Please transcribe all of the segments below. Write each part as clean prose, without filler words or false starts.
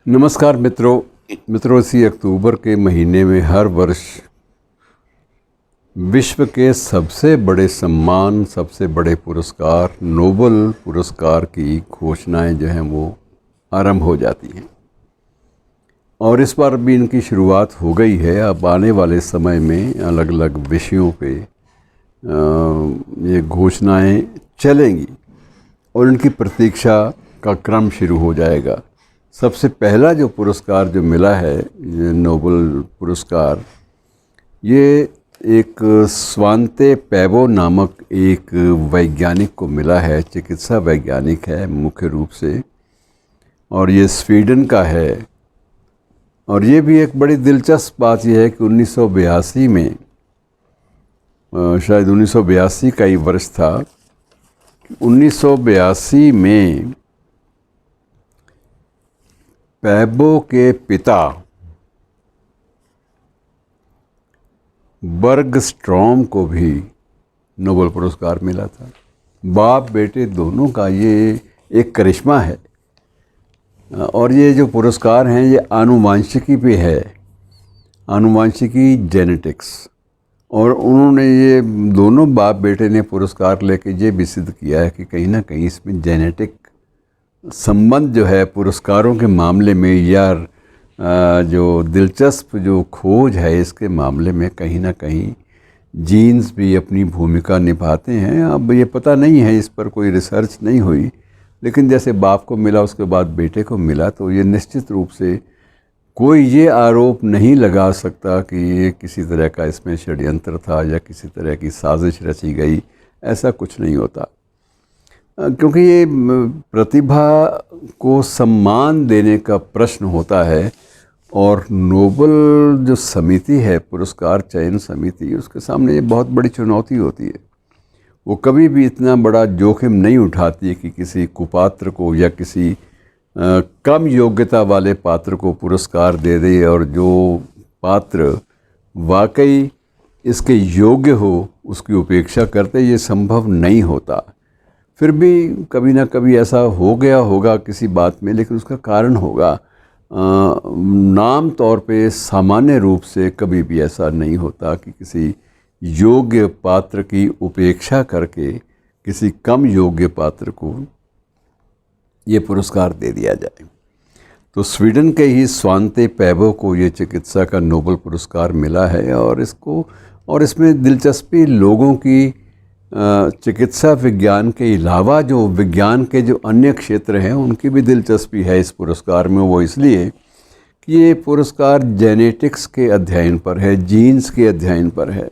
नमस्कार मित्रों इसी अक्टूबर के महीने में हर वर्ष विश्व के सबसे बड़े सम्मान, सबसे बड़े पुरस्कार, नोबेल पुरस्कार की घोषणाएं जो हैं वो आरंभ हो जाती हैं। और इस बार भी इनकी शुरुआत हो गई है। अब आने वाले समय में अलग अलग विषयों पे ये घोषणाएं चलेंगी और इनकी प्रतीक्षा का क्रम शुरू हो जाएगा। सबसे पहला जो पुरस्कार जो मिला है, ये नोबेल पुरस्कार, ये एक स्वांते पैबो नामक एक वैज्ञानिक को मिला है। चिकित्सा वैज्ञानिक है मुख्य रूप से, और ये स्वीडन का है। और ये भी एक बड़ी दिलचस्प बात यह है कि 1982 में, शायद 1982 का ही वर्ष था, 1982 में पैबो के पिता बर्गस्ट्रॉम को भी नोबेल पुरस्कार मिला था। बाप बेटे दोनों का ये एक करिश्मा है। और ये जो पुरस्कार हैं ये आनुवांशिकी पे है, आनुवांशिकी जेनेटिक्स। और उन्होंने ये दोनों बाप बेटे ने पुरस्कार लेके ये भी सिद्ध किया है कि कहीं ना कहीं इसमें जेनेटिक संबंध जो है पुरस्कारों के मामले में, या जो दिलचस्प जो खोज है इसके मामले में, कहीं ना कहीं जीन्स भी अपनी भूमिका निभाते हैं। अब ये पता नहीं है, इस पर कोई रिसर्च नहीं हुई, लेकिन जैसे बाप को मिला उसके बाद बेटे को मिला, तो ये निश्चित रूप से कोई ये आरोप नहीं लगा सकता कि ये किसी तरह का इसमें षड्यंत्र था या किसी तरह की साजिश रची गई। ऐसा कुछ नहीं होता, क्योंकि ये प्रतिभा को सम्मान देने का प्रश्न होता है। और नोबेल जो समिति है, पुरस्कार चयन समिति, उसके सामने ये बहुत बड़ी चुनौती होती है। वो कभी भी इतना बड़ा जोखिम नहीं उठाती कि किसी कुपात्र को या किसी कम योग्यता वाले पात्र को पुरस्कार दे दे, और जो पात्र वाकई इसके योग्य हो उसकी उपेक्षा करते। ये संभव नहीं होता। फिर भी कभी ना कभी ऐसा हो गया होगा किसी बात में, लेकिन उसका कारण होगा। नाम तौर पे सामान्य रूप से कभी भी ऐसा नहीं होता कि किसी योग्य पात्र की उपेक्षा करके किसी कम योग्य पात्र को ये पुरस्कार दे दिया जाए। तो स्वीडन के ही स्वांते पैबो को ये चिकित्सा का नोबेल पुरस्कार मिला है। और इसमें दिलचस्पी लोगों की चिकित्सा विज्ञान के अलावा जो विज्ञान के जो अन्य क्षेत्र हैं उनकी भी दिलचस्पी है इस पुरस्कार में। वो इसलिए कि ये पुरस्कार जेनेटिक्स के अध्ययन पर है, जीन्स के अध्ययन पर है।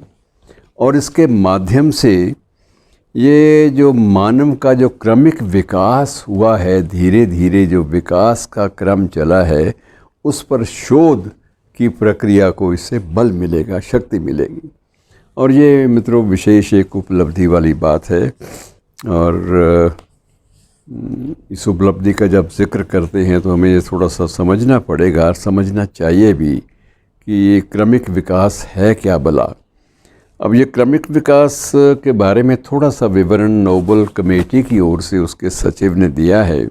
और इसके माध्यम से ये जो मानव का जो क्रमिक विकास हुआ है, धीरे धीरे जो विकास का क्रम चला है, उस पर शोध की प्रक्रिया को इससे बल मिलेगा, शक्ति मिलेगी। और ये मित्रों विशेष एक उपलब्धि वाली बात है। और इस उपलब्धि का जब जिक्र करते हैं तो हमें ये थोड़ा सा समझना पड़ेगा, समझना चाहिए भी कि ये क्रमिक विकास है क्या भला। अब ये क्रमिक विकास के बारे में थोड़ा सा विवरण नोबेल कमेटी की ओर से उसके सचिव ने दिया है।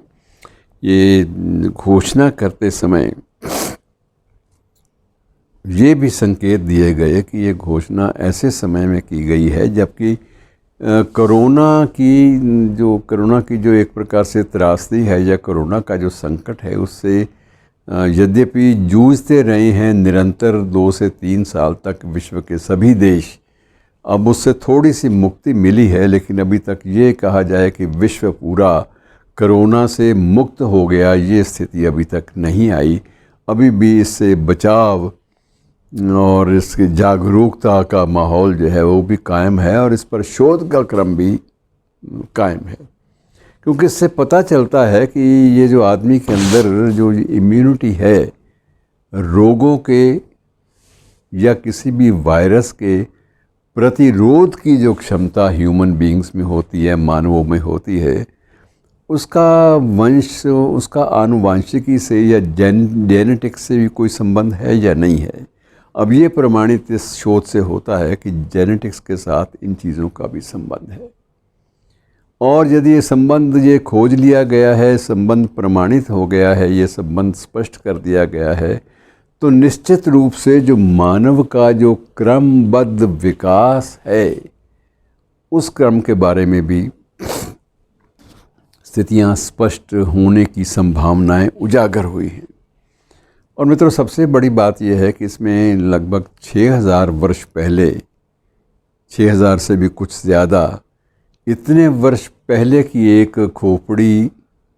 ये घोषणा करते समय ये भी संकेत दिए गए कि ये घोषणा ऐसे समय में की गई है जबकि कोरोना की जो एक प्रकार से त्रासदी है, या कोरोना का जो संकट है, उससे यद्यपि जूझते रहे हैं निरंतर 2 से 3 साल तक विश्व के सभी देश। अब उससे थोड़ी सी मुक्ति मिली है, लेकिन अभी तक ये कहा जाए कि विश्व पूरा कोरोना से मुक्त हो गया, ये स्थिति अभी तक नहीं आई। अभी भी इससे बचाव और इसकी जागरूकता का माहौल जो है वो भी कायम है, और इस पर शोध का क्रम भी कायम है। क्योंकि इससे पता चलता है कि ये जो आदमी के अंदर जो इम्यूनिटी है, रोगों के या किसी भी वायरस के प्रतिरोध की जो क्षमता ह्यूमन बीइंग्स में होती है, मानवों में होती है, उसका वंश, उसका आनुवांशिकी से या जेनेटिक्स से भी कोई संबंध है या नहीं है। अब ये प्रमाणित इस शोध से होता है कि जेनेटिक्स के साथ इन चीज़ों का भी संबंध है। और यदि ये संबंध ये खोज लिया गया है, संबंध प्रमाणित हो गया है, ये संबंध स्पष्ट कर दिया गया है, तो निश्चित रूप से जो मानव का जो क्रमबद्ध विकास है, उस क्रम के बारे में भी स्थितियां स्पष्ट होने की संभावनाएं उजागर हुई हैं। और मित्रों, सबसे बड़ी बात यह है कि इसमें लगभग 6000 वर्ष पहले, 6000 से भी कुछ ज़्यादा, इतने वर्ष पहले की एक खोपड़ी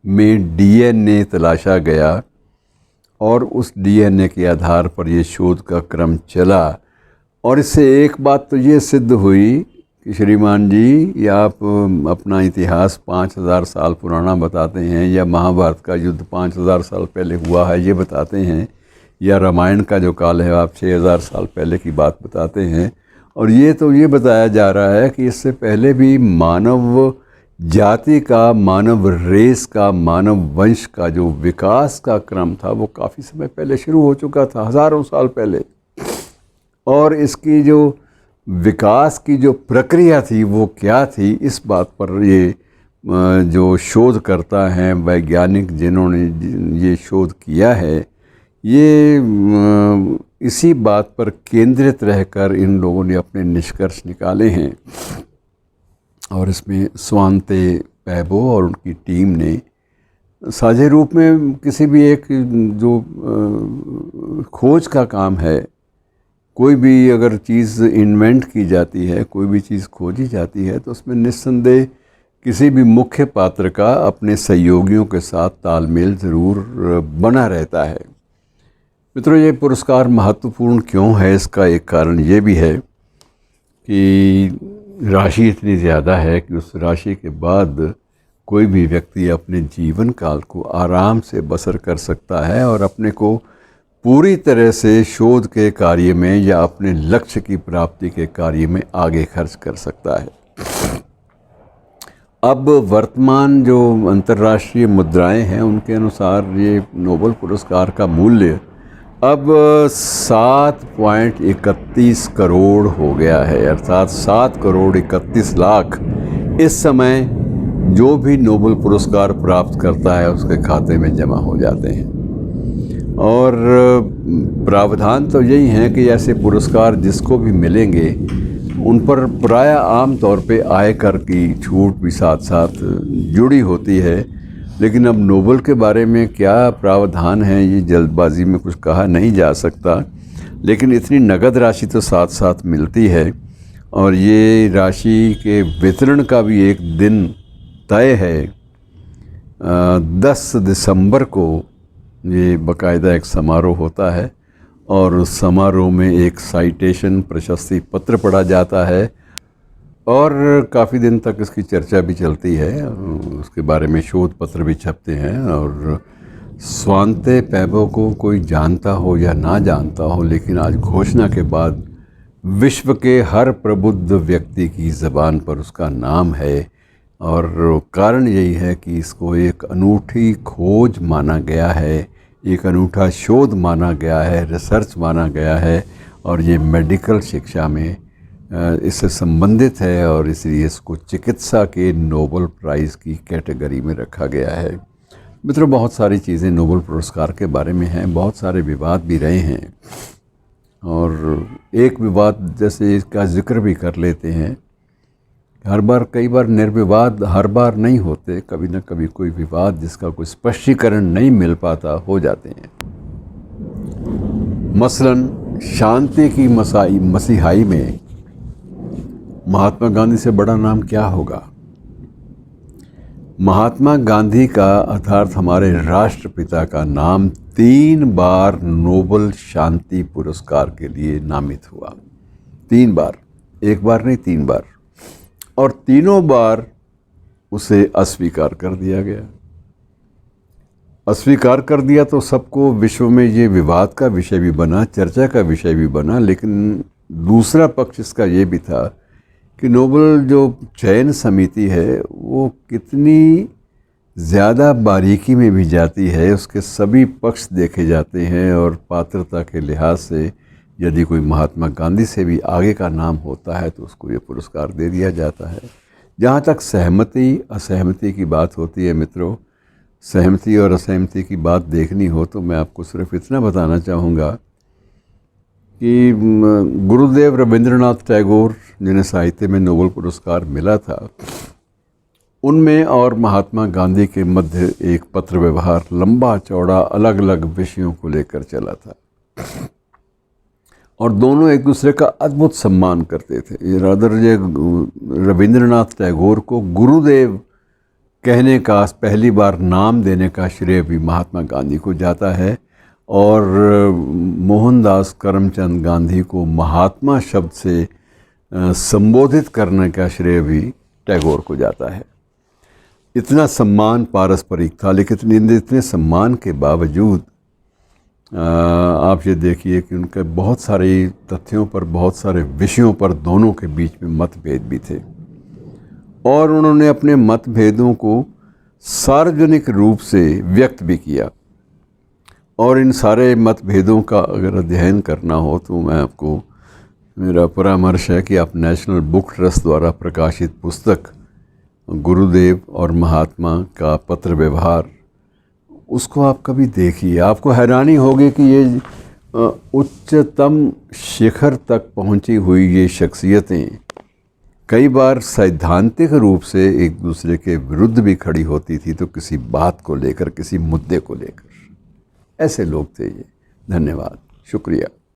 में डीएनए तलाशा गया और उस डीएनए के आधार पर ये शोध का क्रम चला। और इससे एक बात तो ये सिद्ध हुई कि श्रीमान जी, ये आप अपना इतिहास 5000 साल पुराना बताते हैं, या महाभारत का युद्ध 5000 साल पहले हुआ है ये बताते हैं, या रामायण का जो काल है आप 6000 साल पहले की बात बताते हैं, और ये तो ये बताया जा रहा है कि इससे पहले भी मानव जाति का, मानव रेस का, मानव वंश का जो विकास का क्रम था वो काफ़ी समय पहले शुरू हो चुका था, हज़ारों साल पहले। और इसकी जो विकास की जो प्रक्रिया थी वो क्या थी, इस बात पर ये जो शोधकर्ता हैं, वैज्ञानिक जिन्होंने ये शोध किया है, ये इसी बात पर केंद्रित रहकर इन लोगों ने अपने निष्कर्ष निकाले हैं। और इसमें स्वांते पैबो और उनकी टीम ने साझे रूप में किसी भी एक जो खोज का काम है, कोई भी अगर चीज़ इन्वेंट की जाती है, कोई भी चीज़ खोजी जाती है, तो उसमें निस्संदेह किसी भी मुख्य पात्र का अपने सहयोगियों के साथ तालमेल ज़रूर बना रहता है। मित्रों, ये पुरस्कार महत्वपूर्ण क्यों है, इसका एक कारण ये भी है कि राशि इतनी ज़्यादा है कि उस राशि के बाद कोई भी व्यक्ति अपने जीवन काल को आराम से बसर कर सकता है और अपने को पूरी तरह से शोध के कार्य में या अपने लक्ष्य की प्राप्ति के कार्य में आगे खर्च कर सकता है। अब वर्तमान जो अंतर्राष्ट्रीय मुद्राएं हैं उनके अनुसार ये नोबेल पुरस्कार का मूल्य अब 7.31 करोड़ हो गया है, अर्थात 7 करोड़ 31 लाख इस समय जो भी नोबेल पुरस्कार प्राप्त करता है उसके खाते में जमा हो जाते हैं। और प्रावधान तो यही है कि ऐसे पुरस्कार जिसको भी मिलेंगे उन पर प्राय आम तौर पे आयकर की छूट भी साथ साथ जुड़ी होती है। लेकिन अब नोबेल के बारे में क्या प्रावधान है ये जल्दबाजी में कुछ कहा नहीं जा सकता, लेकिन इतनी नगद राशि तो साथ साथ मिलती है। और ये राशि के वितरण का भी एक दिन तय है, 10 दिसंबर को ये बाकायदा एक समारोह होता है और उस समारोह में एक साइटेशन प्रशस्ति पत्र पढ़ा जाता है और काफ़ी दिन तक इसकी चर्चा भी चलती है, उसके बारे में शोध पत्र भी छपते हैं। और स्वांते पैबो को कोई जानता हो या ना जानता हो, लेकिन आज घोषणा के बाद विश्व के हर प्रबुद्ध व्यक्ति की ज़बान पर उसका नाम है। और कारण यही है कि इसको एक अनूठी खोज माना गया है, एक अनूठा शोध माना गया है, रिसर्च माना गया है और ये मेडिकल शिक्षा में इससे संबंधित है और इसलिए इसको चिकित्सा के नोबेल प्राइज़ की कैटेगरी में रखा गया है। मित्रों, बहुत सारी चीज़ें नोबेल पुरस्कार के बारे में हैं, बहुत सारे विवाद भी रहे हैं और एक विवाद जैसे इसका जिक्र भी कर लेते हैं। हर बार, कई बार निर्विवाद हर बार नहीं होते, कभी न कभी कोई विवाद जिसका कोई स्पष्टीकरण नहीं मिल पाता हो जाते हैं। मसलन शांति की मसीहाई में महात्मा गांधी से बड़ा नाम क्या होगा? महात्मा गांधी का अर्थात हमारे राष्ट्रपिता का नाम 3 बार नोबेल शांति पुरस्कार के लिए नामित हुआ। 3 बार, एक बार नहीं 3 बार, और तीनों बार उसे अस्वीकार कर दिया गया। अस्वीकार कर दिया तो सबको विश्व में ये विवाद का विषय भी बना, चर्चा का विषय भी बना। लेकिन दूसरा पक्ष इसका ये भी था कि नोबेल जो चयन समिति है वो कितनी ज़्यादा बारीकी में भी जाती है, उसके सभी पक्ष देखे जाते हैं और पात्रता के लिहाज से यदि कोई महात्मा गांधी से भी आगे का नाम होता है तो उसको ये पुरस्कार दे दिया जाता है। जहाँ तक सहमति असहमति की बात होती है मित्रों, सहमति और असहमति की बात देखनी हो तो मैं आपको सिर्फ इतना बताना चाहूँगा कि गुरुदेव रविंद्रनाथ टैगोर, जिन्हें साहित्य में नोबेल पुरस्कार मिला था, उनमें और महात्मा गांधी के मध्य एक पत्र व्यवहार लंबा चौड़ा अलग अलग विषयों को लेकर चला था और दोनों एक दूसरे का अद्भुत सम्मान करते थे। ये रविंद्रनाथ टैगोर को गुरुदेव कहने का, पहली बार नाम देने का श्रेय भी महात्मा गांधी को जाता है और मोहनदास करमचंद गांधी को महात्मा शब्द से संबोधित करने का श्रेय भी टैगोर को जाता है। इतना सम्मान पारस्परिक था, लेकिन इतने सम्मान के बावजूद आप ये देखिए कि उनके बहुत सारे तथ्यों पर, बहुत सारे विषयों पर दोनों के बीच में मतभेद भी थे और उन्होंने अपने मतभेदों को सार्वजनिक रूप से व्यक्त भी किया। और इन सारे मतभेदों का अगर अध्ययन करना हो तो मैं आपको, मेरा परामर्श है कि आप नेशनल बुक ट्रस्ट द्वारा प्रकाशित पुस्तक गुरुदेव और महात्मा का पत्र व्यवहार, उसको आप कभी देखिए। आपको हैरानी होगी कि ये उच्चतम शिखर तक पहुंची हुई ये शख्सियतें कई बार सैद्धांतिक रूप से एक दूसरे के विरुद्ध भी खड़ी होती थी, तो किसी बात को लेकर, किसी मुद्दे को लेकर। ऐसे लोग थे ये। धन्यवाद, शुक्रिया।